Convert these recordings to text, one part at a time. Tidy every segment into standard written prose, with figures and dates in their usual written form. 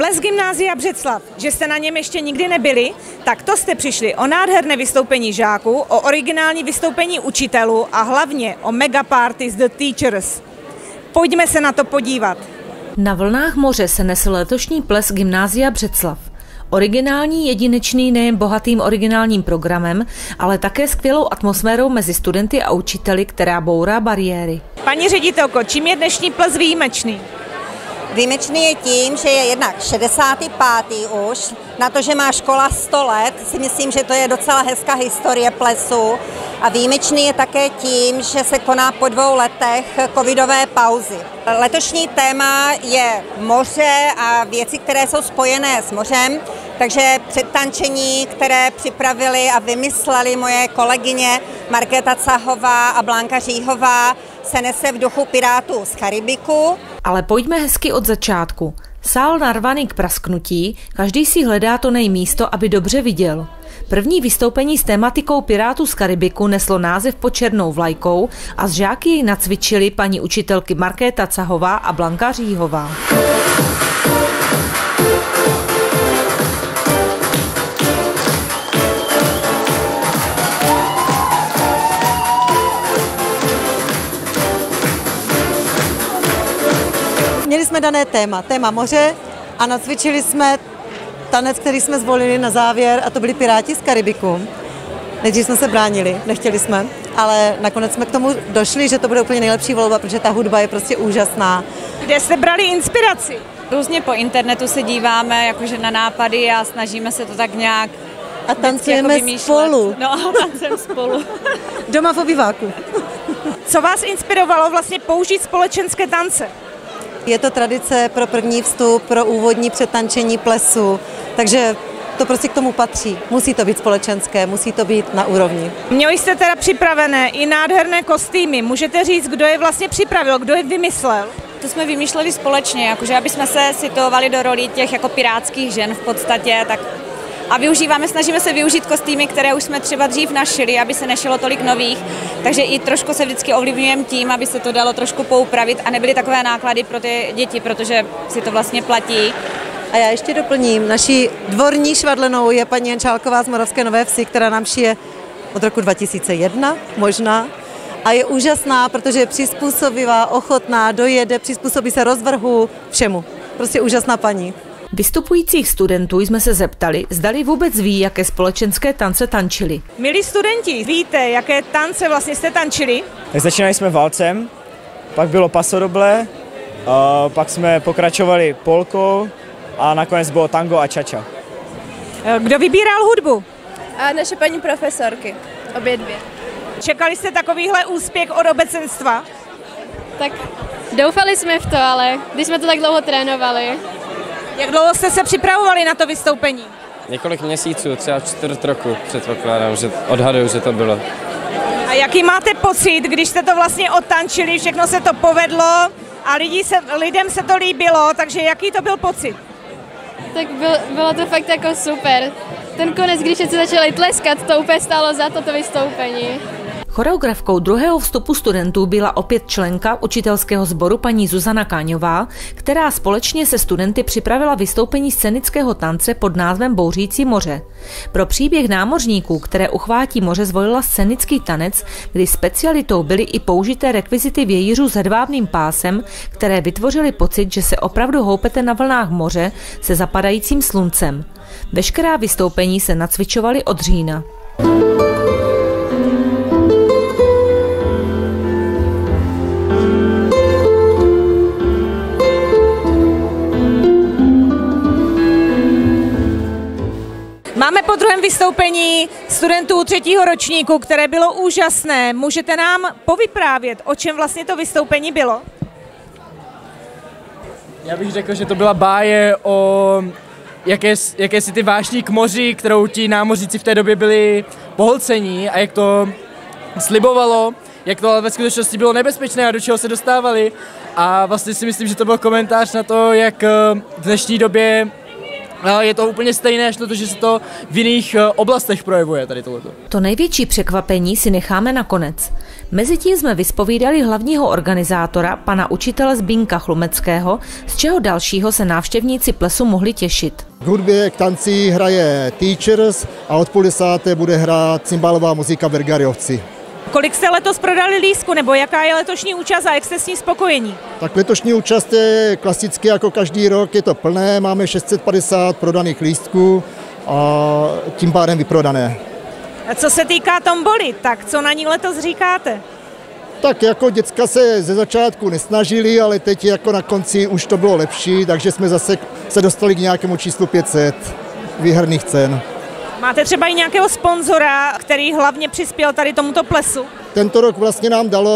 Ples Gymnázia Břeclav, že jste na něm ještě nikdy nebyli, tak to jste přišli o nádherné vystoupení žáků, o originální vystoupení učitelů a hlavně o mega party The Teachers. Pojďme se na to podívat. Na vlnách moře se nesl letošní ples Gymnázia Břeclav. Originální, jedinečný nejen bohatým originálním programem, ale také skvělou atmosférou mezi studenty a učiteli, která bourá bariéry. Paní ředitelko, čím je dnešní ples výjimečný? Výjimečný je tím, že je jednak 65. už, na to, že má škola 100 let, si myslím, že to je docela hezká historie plesu. A výjimečný je také tím, že se koná po 2 letech covidové pauzy. Letošní téma je moře a věci, které jsou spojené s mořem, takže předtančení, které připravili a vymysleli moje kolegyně Markéta Cahová a Blanka Říhová, se nese v duchu Pirátů z Karibiku. Ale pojďme hezky od začátku. Sál narvaný k prasknutí, každý si hledá to nejmísto, aby dobře viděl. První vystoupení s tématikou Pirátů z Karibiku neslo název Pod černou vlajkou a z žáky jej nacvičili paní učitelky Markéta Cahová a Blanka Říhová. Měli jsme dané téma moře a nacvičili jsme tanec, který jsme zvolili na závěr, a to byli Piráti z Karibiku. Nejdřív jsme se bránili, nechtěli jsme, ale nakonec jsme k tomu došli, že to bude úplně nejlepší volba, protože ta hudba je prostě úžasná. Kde jste brali inspiraci? Různě po internetu se díváme jakože na nápady a snažíme se to tak nějak a tancujeme jako spolu. No a tancujeme spolu. Doma v obyváku. Co vás inspirovalo vlastně použít společenské tance? Je to tradice pro první vstup, pro úvodní předtančení plesu, takže to prostě k tomu patří. Musí to být společenské, musí to být na úrovni. Měli jste teda připravené i nádherné kostýmy. Můžete říct, kdo je vlastně připravil, kdo je vymyslel? To jsme vymýšleli společně, jakože aby jsme se situovali do rolí těch jako pirátských žen v podstatě, tak a snažíme se využít kostýmy, které už jsme třeba dřív našili, aby se nešilo tolik nových, takže i trošku se vždycky ovlivňujeme tím, aby se to dalo trošku poupravit a nebyly takové náklady pro ty děti, protože si to vlastně platí. A já ještě doplním, naší dvorní švadlenou je paní Jančálková z Moravské Nové Vsi, která nám šije od roku 2001 možná a je úžasná, protože je přizpůsobivá, ochotná, dojede, přizpůsobí se rozvrhu, všemu. Prostě úžasná paní. Vystupujících studentů jsme se zeptali, zdali vůbec ví, jaké společenské tance tančili. Milí studenti, víte, jaké tance vlastně jste tančili? Tak začínali jsme valcem, pak bylo pasodoble, pak jsme pokračovali polkou a nakonec bylo tango a čača. Kdo vybíral hudbu? A naše paní profesorky, obě dvě. Čekali jste takovýhle úspěch od obecenstva? Tak doufali jsme v to, ale když jsme to tak dlouho trénovali. Jak dlouho jste se připravovali na to vystoupení? Několik měsíců, třeba 4 roku předpokládám, že odhaduju, že to bylo. A jaký máte pocit, když jste to vlastně odtančili, všechno se to povedlo a lidem se to líbilo, takže jaký to byl pocit? Tak bylo to fakt jako super. Ten konec, když se začali tleskat, to úplně stálo za to vystoupení. Choreografkou druhého vstupu studentů byla opět členka učitelského sboru paní Zuzana Káňová, která společně se studenty připravila vystoupení scénického tance pod názvem Bouřící moře. Pro příběh námořníků, které uchvátí moře, zvolila scénický tanec, kdy specialitou byly i použité rekvizity vějířů s hedvábným pásem, které vytvořily pocit, že se opravdu houpete na vlnách moře se zapadajícím sluncem. Veškerá vystoupení se nacvičovaly od října. Máme po druhém vystoupení studentů 3. ročníku, které bylo úžasné. Můžete nám povyprávět, o čem vlastně to vystoupení bylo? Já bych řekl, že to byla báje o jakési ty vášní k moři, kterou ti námořníci v té době byli pohlcení a jak to slibovalo, jak to ve skutečnosti bylo nebezpečné a do čeho se dostávali. A vlastně si myslím, že to byl komentář na to, jak v dnešní době je to úplně stejné, až na to, že se to v jiných oblastech projevuje tady tohleto. To největší překvapení si necháme nakonec. Mezitím jsme vyspovídali hlavního organizátora, pana učitele Zbínka Chlumeckého, z čeho dalšího se návštěvníci plesu mohli těšit. K hudbě, k tanci hraje Teachers a od 9:30 bude hrát cymbálová muzika Vergariovci. Kolik jste letos prodali lístku, nebo jaká je letošní účast a jak jste s ní spokojení? Tak letošní účast je klasicky jako každý rok, je to plné, máme 650 prodaných lístků a tím pádem vyprodané. A co se týká tomboly, tak co na ní letos říkáte? Tak jako děcka se ze začátku nesnažili, ale teď jako na konci už to bylo lepší, takže jsme zase se dostali k nějakému číslu 500 výherných cen. Máte třeba i nějakého sponzora, který hlavně přispěl tady tomuto plesu? Tento rok vlastně nám dalo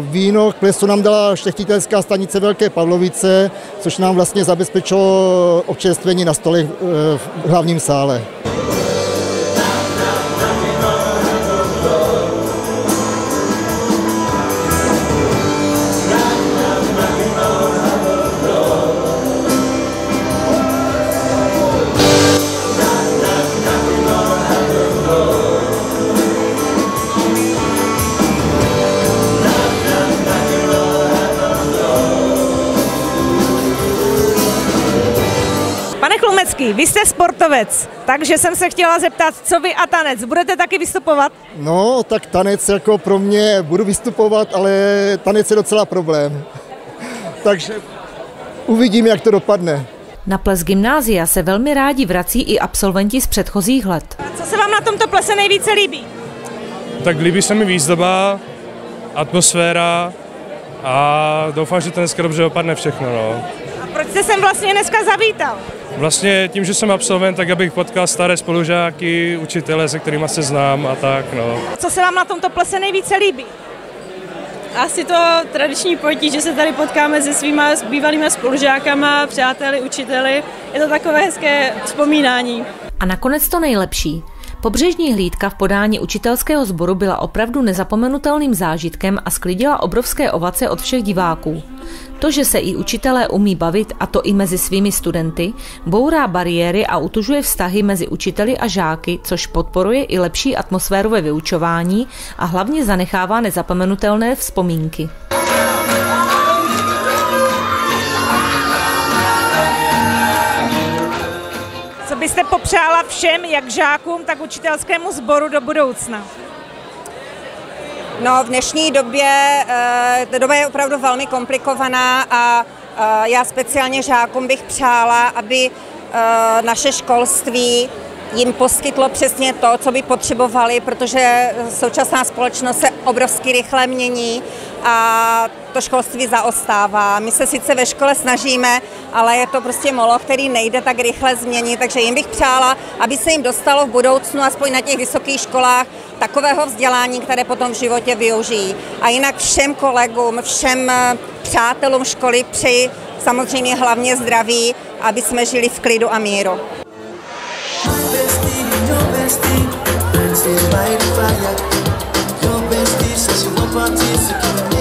víno, k plesu nám dala šlechtitelská stanice Velké Pavlovice, což nám vlastně zabezpečilo občerstvení na stole v hlavním sále. Pane Chlumecký, vy jste sportovec, takže jsem se chtěla zeptat, co vy a tanec, budete taky vystupovat? No, tak tanec jako pro mě budu vystupovat, ale tanec je docela problém. Takže uvidím, jak to dopadne. Na ples gymnázia se velmi rádi vrací i absolventi z předchozích let. A co se vám na tomto plese nejvíce líbí? Tak líbí se mi výzdoba, atmosféra a doufám, že to dneska dobře dopadne všechno. No. A proč jste sem vlastně dneska zavítal? Vlastně tím, že jsem absolvent, tak abych potkal staré spolužáky, učitele, se kterými se znám a tak. No. Co se vám na tomto plese nejvíce líbí? Asi to tradiční pojetí, že se tady potkáme se svýma bývalými spolužákama, přáteli, učiteli. Je to takové hezké vzpomínání. A nakonec to nejlepší. Pobřežní hlídka v podání učitelského sboru byla opravdu nezapomenutelným zážitkem a sklidila obrovské ovace od všech diváků. To, že se i učitelé umí bavit, a to i mezi svými studenty, bourá bariéry a utužuje vztahy mezi učiteli a žáky, což podporuje i lepší atmosféru ve vyučování a hlavně zanechává nezapomenutelné vzpomínky. Co byste popřála všem, jak žákům, tak učitelskému sboru do budoucna? No, v dnešní době, ta doba je opravdu velmi komplikovaná a já speciálně žákům bych přála, aby naše školství jim poskytlo přesně to, co by potřebovali, protože současná společnost se obrovsky rychle mění a to školství zaostává. My se sice ve škole snažíme, ale je to prostě moloch, který nejde tak rychle změnit, takže jim bych přála, aby se jim dostalo v budoucnu, aspoň na těch vysokých školách, takového vzdělání, které potom v životě využijí. A jinak všem kolegům, všem přátelům školy přeji samozřejmě hlavně zdraví, aby jsme žili v klidu a míru. Your bestie, by the fire. Your bestie says you won't participate.